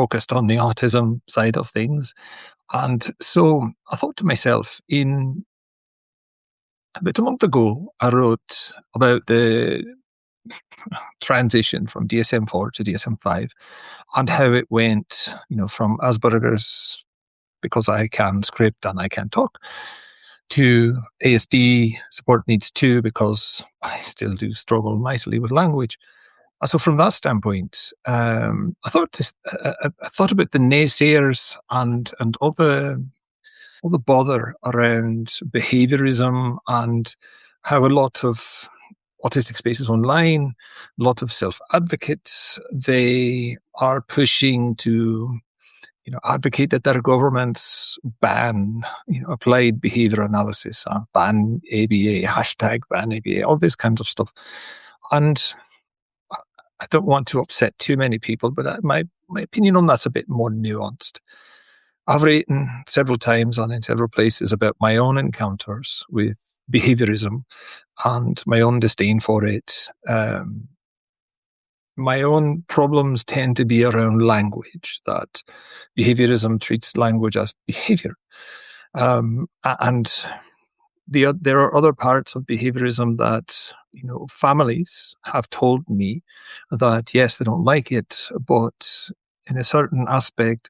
focused on the autism side of things. And so I thought to myself, about a month ago, I wrote about the transition from DSM-4 to DSM-5 and how it went, from Asperger's, because I can script and I can talk, to ASD, support needs 2, because I still do struggle mightily with language. And so from that standpoint, I thought about the naysayers and all the bother around behaviorism and how a lot of autistic spaces online, a lot of self-advocates, they are pushing to advocate that their governments ban, applied behavior analysis, ban ABA, hashtag ban ABA, all these kinds of stuff. And I don't want to upset too many people, but my opinion on that's a bit more nuanced. I've written several times and in several places about my own encounters with behaviorism and my own disdain for it. My own problems tend to be around language, that behaviorism treats language as behavior. And there are other parts of behaviorism that, families have told me that, yes, they don't like it, but in a certain aspect,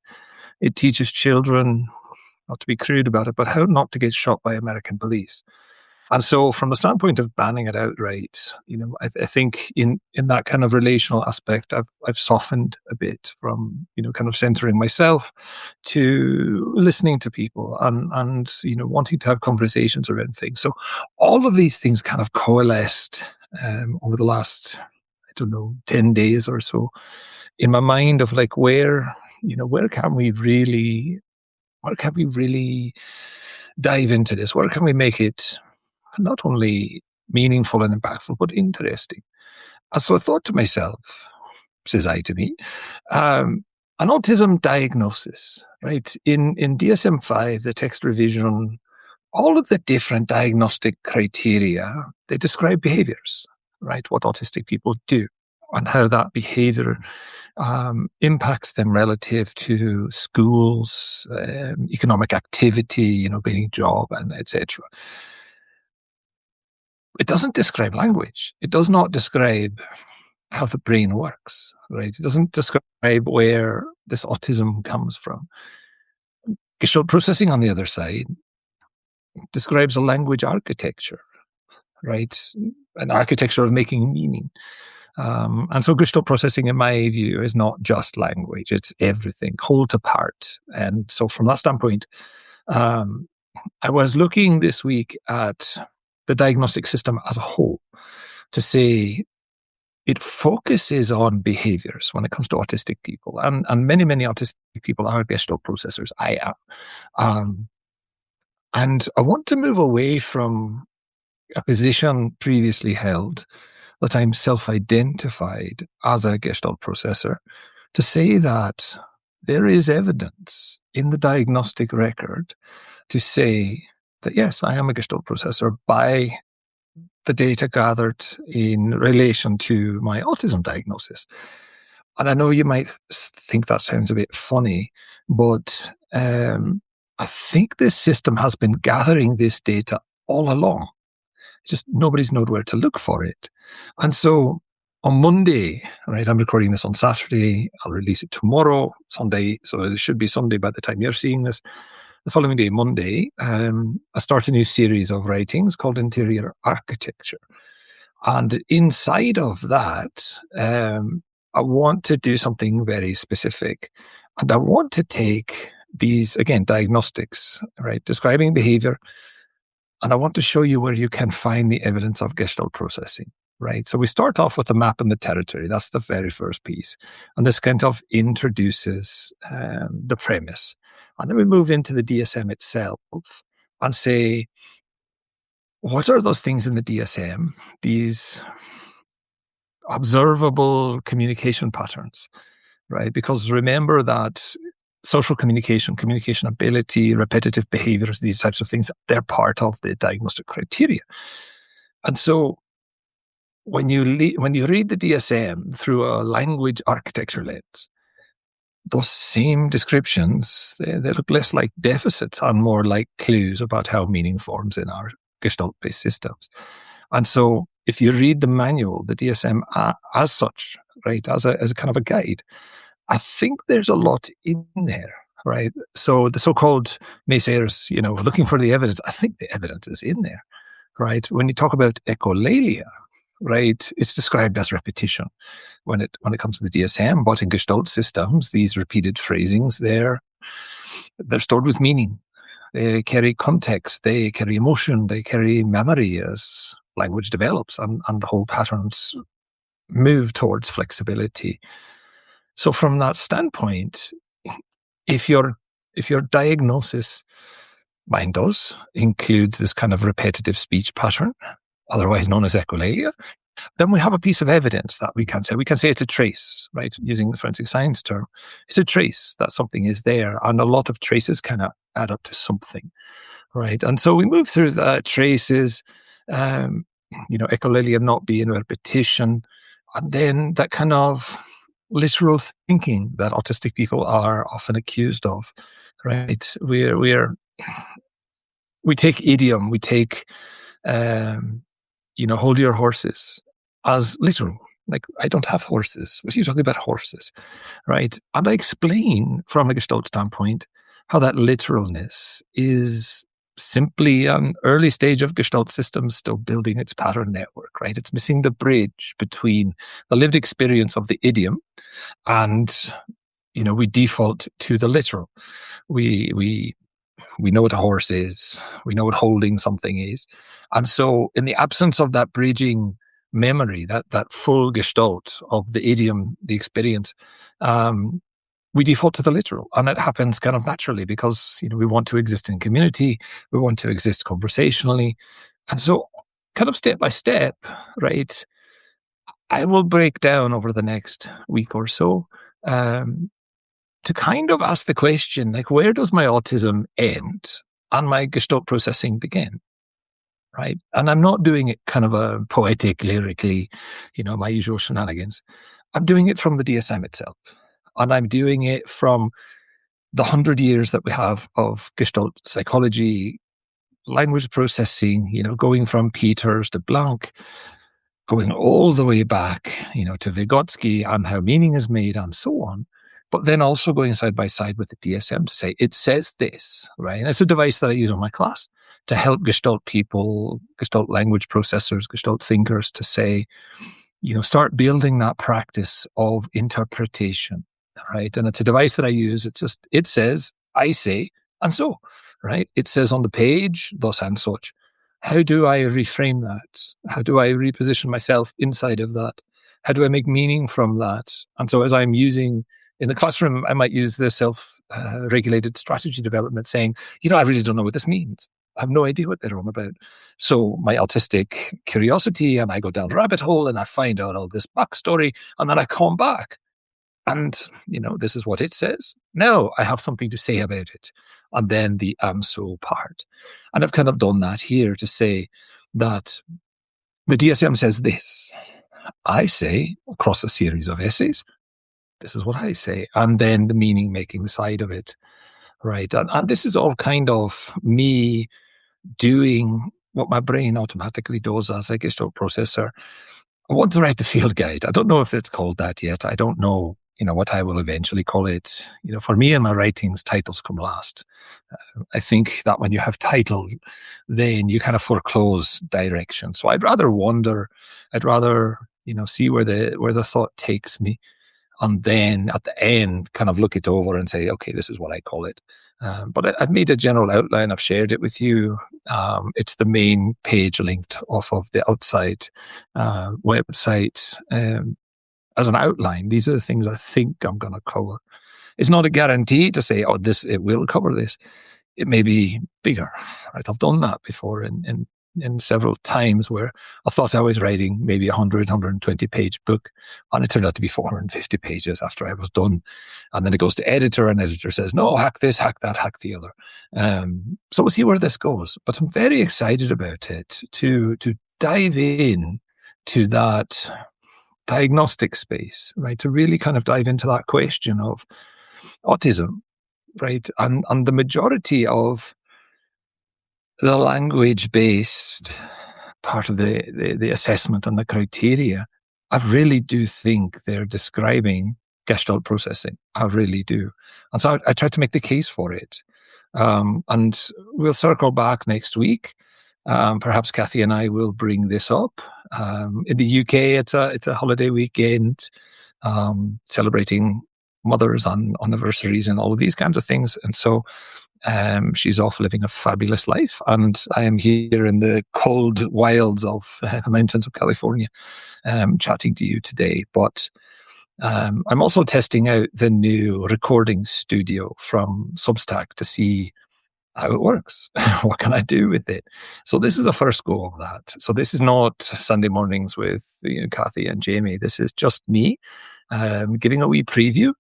it teaches children, not to be crude about it, but how not to get shot by American police. And so from the standpoint of banning it outright, I think in that kind of relational aspect, I've softened a bit from, kind of centering myself to listening to people and wanting to have conversations around things. So all of these things kind of coalesced over the last, 10 days or so in my mind of like, where can we really dive into this? Where can we make it not only meaningful and impactful, but interesting? And so I thought to myself, says I to me, an autism diagnosis, right? In DSM-5, the text revision, all of the different diagnostic criteria, they describe behaviors, right? What autistic people do and how that behavior impacts them relative to schools, economic activity, getting a job, and etc. It doesn't describe language. It does not describe how the brain works, right? It doesn't describe where this autism comes from. Gestalt processing, on the other side, describes a language architecture, right? An architecture of making meaning. And so Gestalt processing, in my view, is not just language. It's everything, whole to part. And so from that standpoint, I was looking this week at the diagnostic system as a whole to say it focuses on behaviors when it comes to autistic people. And many, many autistic people are Gestalt processors. I am. And I want to move away from a position previously held that I'm self-identified as a Gestalt processor to say that there is evidence in the diagnostic record to say that, yes, I am a Gestalt processor by the data gathered in relation to my autism diagnosis. And I know you might think that sounds a bit funny, but I think this system has been gathering this data all along. Just nobody's known where to look for it. And so on Monday, right, I'm recording this on Saturday, I'll release it tomorrow, Sunday, so it should be Sunday by the time you're seeing this. The following day, Monday, I start a new series of writings called Interior Architecture. And inside of that, I want to do something very specific. And I want to take these, again, diagnostics, right, describing behavior, and I want to show you where you can find the evidence of Gestalt processing, right? So we start off with the map and the territory. That's the very first piece. And this kind of introduces the premise. And then we move into the DSM itself and say, what are those things in the DSM, these observable communication patterns, right? Because remember that social communication, communication ability, repetitive behaviors, these types of things, they're part of the diagnostic criteria. And so when you read the DSM through a language architecture lens, those same descriptions, they look less like deficits and more like clues about how meaning forms in our gestalt-based systems. And so if you read the manual, the DSM as such, right, as a kind of a guide, I think there's a lot in there, right? So the so-called naysayers, looking for the evidence, I think the evidence is in there, right? When you talk about echolalia, right, it's described as repetition when it comes to the DSM, but in Gestalt systems, these repeated phrasings, they're stored with meaning. They carry context, they carry emotion, they carry memory as language develops, and the whole patterns move towards flexibility. So from that standpoint, if your diagnosis, mine does, includes this kind of repetitive speech pattern, otherwise known as echolalia, then we have a piece of evidence that we can say. We can say it's a trace, right? Using the forensic science term. It's a trace that something is there, and a lot of traces kind of add up to something, right? And so we move through the traces, echolalia not being repetition, and then that kind of literal thinking that autistic people are often accused of, right? We take idiom, we take, hold your horses as literal. Like, I don't have horses. What are you talking about horses, right? And I explain from a Gestalt standpoint how that literalness is simply an early stage of Gestalt systems still building its pattern network, right? It's missing the bridge between the lived experience of the idiom and, we default to the literal. We know what a horse is. We know what holding something is. And so in the absence of that bridging memory, that full gestalt of the idiom, the experience, we default to the literal. And it happens kind of naturally because, we want to exist in community. We want to exist conversationally. And so kind of step by step, right, I will break down over the next week or so, to kind of ask the question, like, where does my autism end and my Gestalt processing begin, right? And I'm not doing it kind of a poetic, lyrically, my usual shenanigans. I'm doing it from the DSM itself. And I'm doing it from the 100 years that we have of Gestalt psychology, language processing, going from Peters to Blanc, going all the way back, to Vygotsky and how meaning is made and so on. But then also going side by side with the DSM to say, it says this, right? And it's a device that I use in my class to help Gestalt people, Gestalt language processors, Gestalt thinkers to say, start building that practice of interpretation, right? And it's a device that I use. It says, I say, and so, right? It says on the page, thus and such. How do I reframe that? How do I reposition myself inside of that? How do I make meaning from that? And so as I'm using in the classroom, I might use the self-regulated strategy development saying, I really don't know what this means. I have no idea what they're on about. So my autistic curiosity, and I go down the rabbit hole and I find out all this backstory, and then I come back. And, this is what it says. Now I have something to say about it. And then the so part. And I've kind of done that here to say that the DSM says this. I say, across a series of essays, this is what I say. And then the meaning-making side of it, right? And this is all kind of me doing what my brain automatically does as a Gestalt processor. I want to write the field guide. I don't know if it's called that yet. I don't know, what I will eventually call it. For me in my writings, titles come last. I think that when you have title, then you kind of foreclose direction. So I'd rather wander. I'd rather, see where the thought takes me. And then at the end, kind of look it over and say, okay, this is what I call it. But I've made a general outline. I've shared it with you. It's the main page linked off of the outside website. As an outline, these are the things I think I'm going to cover. It's not a guarantee to say, it will cover this. It may be bigger, right? I've done that before in several times where I thought I was writing maybe 120 page book, and it turned out to be 450 pages after I was done. And then it goes to editor, and editor says, no, hack this, hack that, hack the other. So we'll see where this goes. But I'm very excited about it to dive in to that diagnostic space, right? To really kind of dive into that question of, autism, right? And the majority of the language-based part of the assessment and the criteria, I really do think they're describing gestalt processing. I really do. And so I tried to make the case for it. And we'll circle back next week. Perhaps Cathy and I will bring this up. In the UK, it's a holiday weekend, celebrating mothers on anniversaries and all of these kinds of things. And so she's off living a fabulous life, and I am here in the cold wilds of the mountains of California, chatting to you today. But I'm also testing out the new recording studio from Substack to see how it works. What can I do with it? So this is the first go of that. So this is not Sunday mornings with Cathy and Jamie. This is just me giving a wee preview,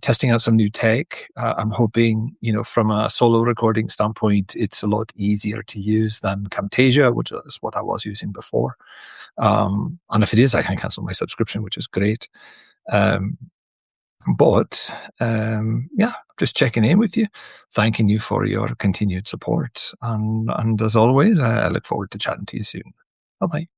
testing out some new tech. I'm hoping, from a solo recording standpoint, it's a lot easier to use than Camtasia, which is what I was using before. And if it is, I can cancel my subscription, which is great. But just checking in with you, thanking you for your continued support. And as always, I look forward to chatting to you soon. Bye-bye.